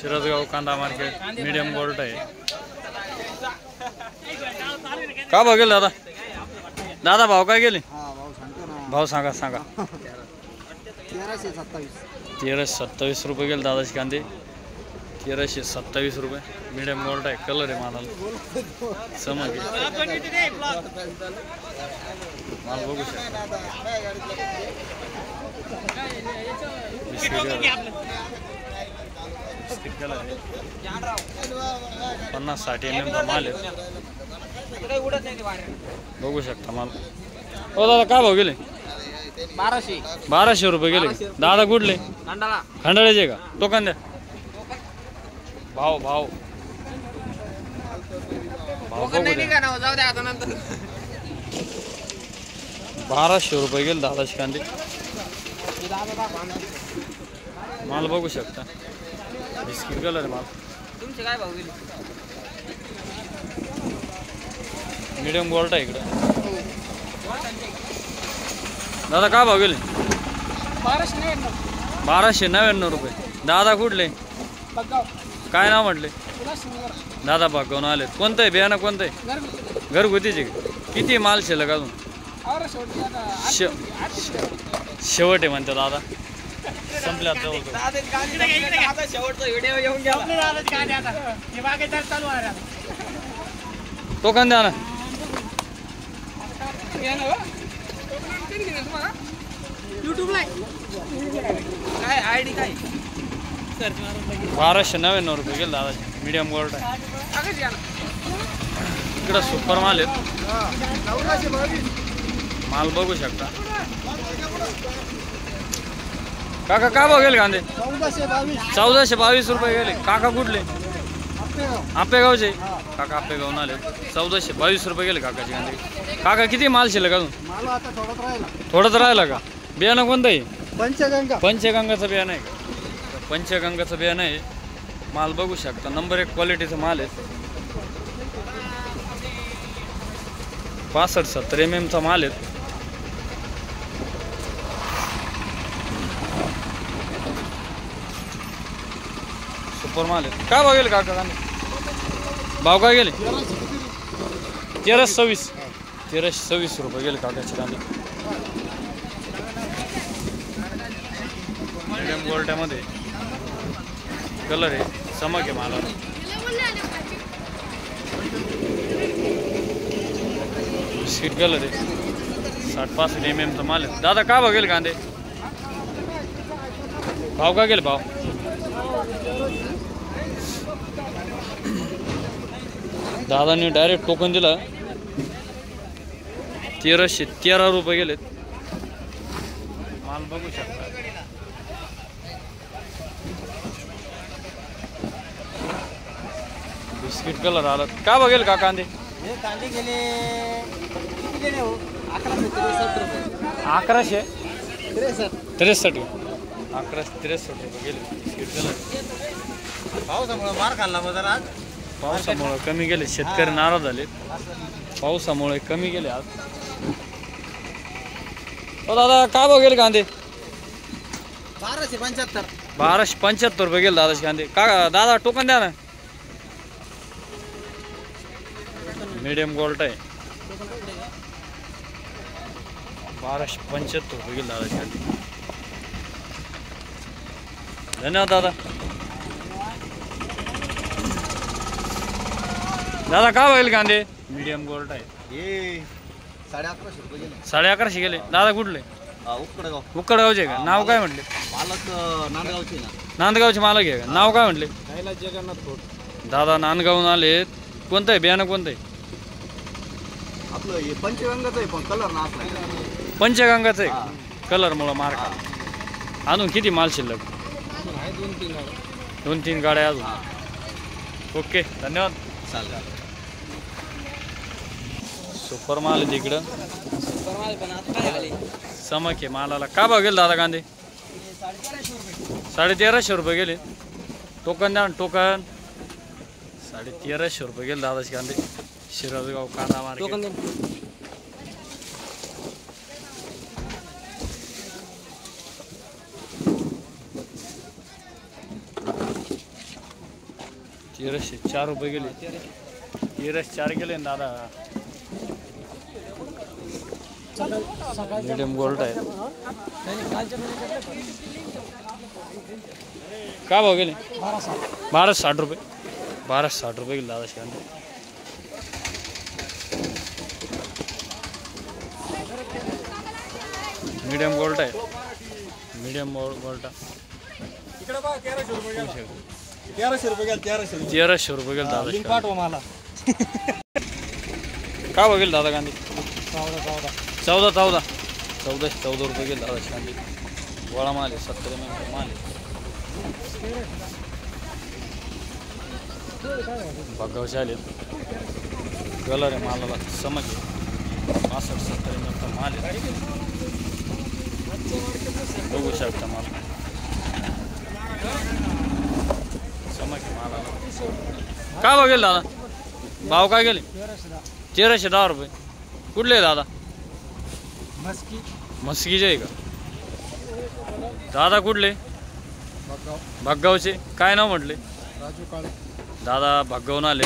शिरसगाव कांदा market medium gold आहे। का भाव गेले दादा? दादा भाव काय गेले? भाव सांगा सांगा। 1327 रुपये गेले दादाचे कांदे। 1327 रुपये मीडियम गोल्ड आहे। कलर आहे मालाला समज माल बघू शकता। 50-60 mm चा माल आहे बघू शकता माल। ओ दादा काय भाव गेले? 1200 रुपये गेले। दादा कुठले? खंडाळ्याचे का? टोकन द्या भाव भाव भाव 1200 रुपये गेले दादाचे कांदे। माल बघू शकता बिस्किट कलर माल। तुमचे काय भाव गेले? मीडियम गोल्ड आहे इकडे। दादा काय भाव गेले? 1299 रुपये। दादा कुठले? काय नाव म्हटले? दादा बागवून आले। कोणतं आहे बियाणं? कोणतं आहे? घरगुतीचे किती माल शिल्लक अजून? शेवट आहे म्हणते दादा संपल्या टोकन द्या ना। काय आयडी काय? 1299 रुपये गेले दादा मीडियम गोल्ड आहे। इकडं सुपर माल आहेत माल बघू शकता। काका काय भाव गेले कांदे? 1422 रुपये गेले। काका कुठले? आपेगावचे काका आपेगावून आले। 1422 रुपये गेले काकाचे कांदे। काका किती माल शिल्लक अजून? थोडंच राहिला का? बियाणं कोणतं आहे? पंचगंगाचं बियाणं आहे का? पंचगंगाचं बियाणं आहे। माल बघू शकता नंबर 1 क्वालिटीचा माल आहे। 65-70 mm चा माल आहे। सुपर माल आहे। काय भाव गेले काका कांदे? भाव काय गेले? 1326 रुपये गेले काकाचे कांदे। मीडियम गोल्डमध्ये कलर आहे चमक आहे माला। बिस्किट कलर आहे 60-65 mm चा माल आहे। दादा काय भाव गेले कांदे? भाव काय गेले भाव? दादांनी डायरेक्ट टोकन दिला 1313 रुपये गेलेत। माल बघू शकता बिस्किट कलर आला। काय बघेल का कांदे? कांदे गेले 1163 रुपये गेले। बिस्किट कलर पावसामुळे मार खाल्ला बाजार आज। पावसामुळे कमी गेले शेतकरी नाराज झाले। पावसामुळे कमी गेले आज। ओ दादा काय बघेल कांदे? 1275 रुपये गेले दादाचे कांदे। का दादा टोकन द्या ना। मीडियम गोल्ड आहे 1275 रुपये गेले दादाचे कांदे। धन्यवाद दादा। दादा काय बघेल कांदे? मीडियम गोल्ड आहे 1150 रुपये गेले। 1150 गेले। दादा कुठले? उक्कडगावचे का? नाव काय म्हटले? मालक नांदगावचे ना। नांदगावचे मालक आहे का? नाव काय म्हटले? जगन्नाथ फोड। दादा नांदगावून आलेत। कोणतं आहे बियाणं? कोणतं आहे? आपलं हे पंचगंगाचं आहे पण कलर ना असला पंचगंगाचं आहे कलर मुळे मार्क। अजून किती माल शिल्लक? 2-3 गाड्या अजून। ओके धन्यवाद। चालेल। सुपर माल आहे तिकडं चमक आहे मालाला। काय भाव गेले दादा कांदे? 1350 रुपये गेले। टोकन द्या टोकन। 1350 रुपये गेले दादाचे कांदे। शिरसगाव कांदा मार्केट। 1300 4 रुपये गेले. 1304 गेले ना दादा. मीडियम गोल्ड आहे. काय भाव गेले? 1260 रुपये. 1260 रुपये गेले दादा कांदे. मीडियम गोल्ड आहे. मीडियम गोल्ड 1300 रुपये गेले. 1300 रुपये गेले दादा. पाठवा मला. काय भाव गेले दादा कांदे? 14 रुपये गेले दादा कांदे. गोळा माल आहे. 70 माल आहे. बघावचे आले. कलर आहे मालाला समज 65-70 माल आहे. बघू शकता माल समज मालाला. काय भाव गेले दादा? भाव काय गेले? 1310 रुपये. कुठले दादा? मस्कीचे आहे का दादा? कुठले? भागगावचे. काय नाव म्हटले? राजू काळे. दादा भागगावून आले.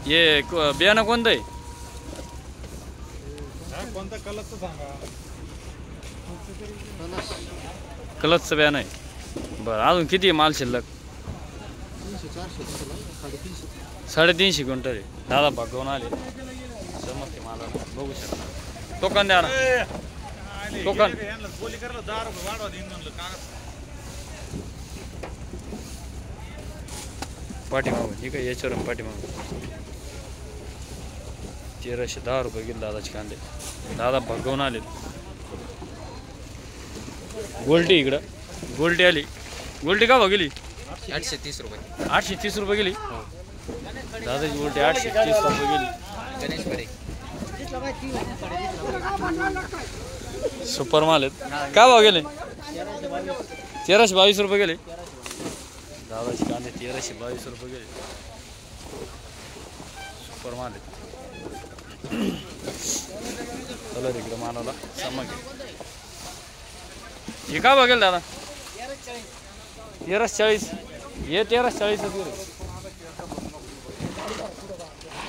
ये बियाणं कोणतं आहे? कोणता कलरचं सांगा. कलरचं बियाणं आहे. बरं अजून किती आहे माल शिल्लक? 350 क्विंटल आहे. दादा भागगावून आले. समजते मला बघू शकता. टोकन द्या ना. टोकन पाठीमागून ठीक आहे. याच्यावर पाठीमागून 1310 रुपये गेले दादाचे कांदे. दादा भागवून आले. गोल्टी इकडं गोल्टी आली. गोल्टी का भाव गेली? 830 रुपये. 830 रुपये गेली. दादाची गोल्टी 830 रुपये गेली. सुपर माल आहेत. काय भाव गेले? 1322 रुपये गेले. दादाचे कांदे 1322 रुपये गेले. सुपर माल आहेत. कलर इकडे मालाला समज. हे काय भाव गेले दादा? 1340. हे 1340 गेले.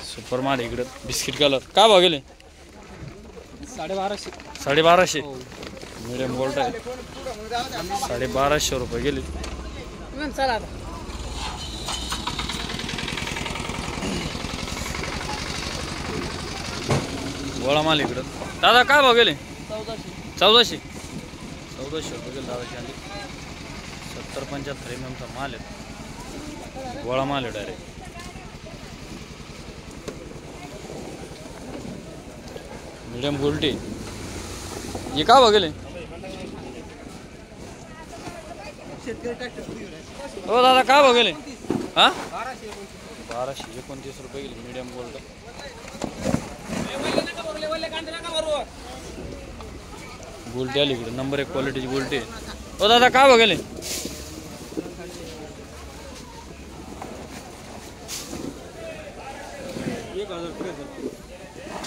सुपर माल इकडे बिस्किट कलर. काय भाव गेले? 1250. मीडियम गोल्ड आहे. 1250 रुपये गेले. गोळा माल इकडं. दादा काय भाव गेले? 1400 रुपये गेले दादाचे कांदे. 70-75 MM माल आहे. गोळा माल आहे डायरेक्ट. मीडियम गोल्टी. हे का भाव गेले? हो दादा काय भाव गेले? हां 1229 रुपये गेले. Medium gold. गोल्टी आली इकडे. नंबर 1 क्वालिटीची गोल्टी आहे. हो दादा काय भाव गेले?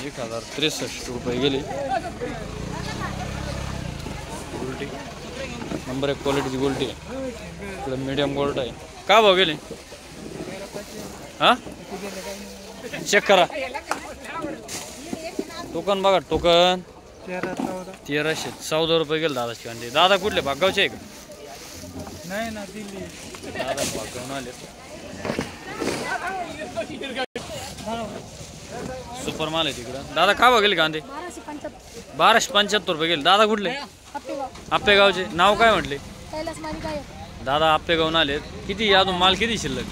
1063 रुपये गेले. गोल्टी नंबर 1 क्वालिटीची गोल्टी आहे. इकडे मीडियम गोल्ड आहे. काय भाव गेले? हां चेक करा. टोकन बघा. टोकन 1314 रुपये गेले दादाचे कांदे. दादा कुठले? भागगावचे आहे का? नाही ना दिल्ली. दादा भागगावून आले. सुपर माल आहे तिकडं. दादा काय भाव गेले कांदे? 1275 रुपये गेले. दादा कुठले? आप्पेगावचे. नाव काय म्हटले? दादा आप्पेगावून आले. किती अजून माल किती शिल्लक?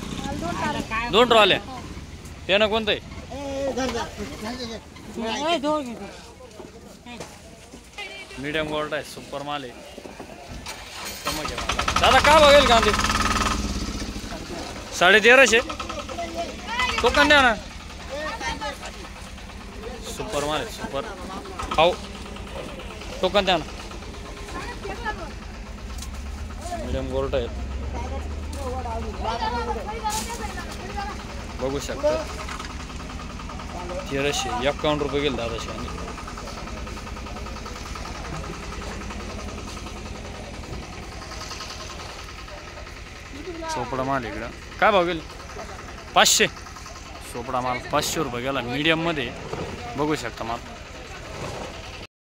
2 ट्रॉल्या. त्यानं कोणतं आहे? मीडियम गोल्ड आहे. सुपर माल आहे. दादा काय भाव गेले कांदे? 1350. टोकन द्या ना. सुपर माल आहे. सुपर हाव टोकन द्या ना. मीडियम गोल्ड आहे. बघू शकता. 1351 रुपये गेले दादाचे कांदे. चोपडा माल इकडं. काय भाव गेले? 500 सोपडा माल 500 रुपये गेला मीडियममध्ये बघू शकता माल.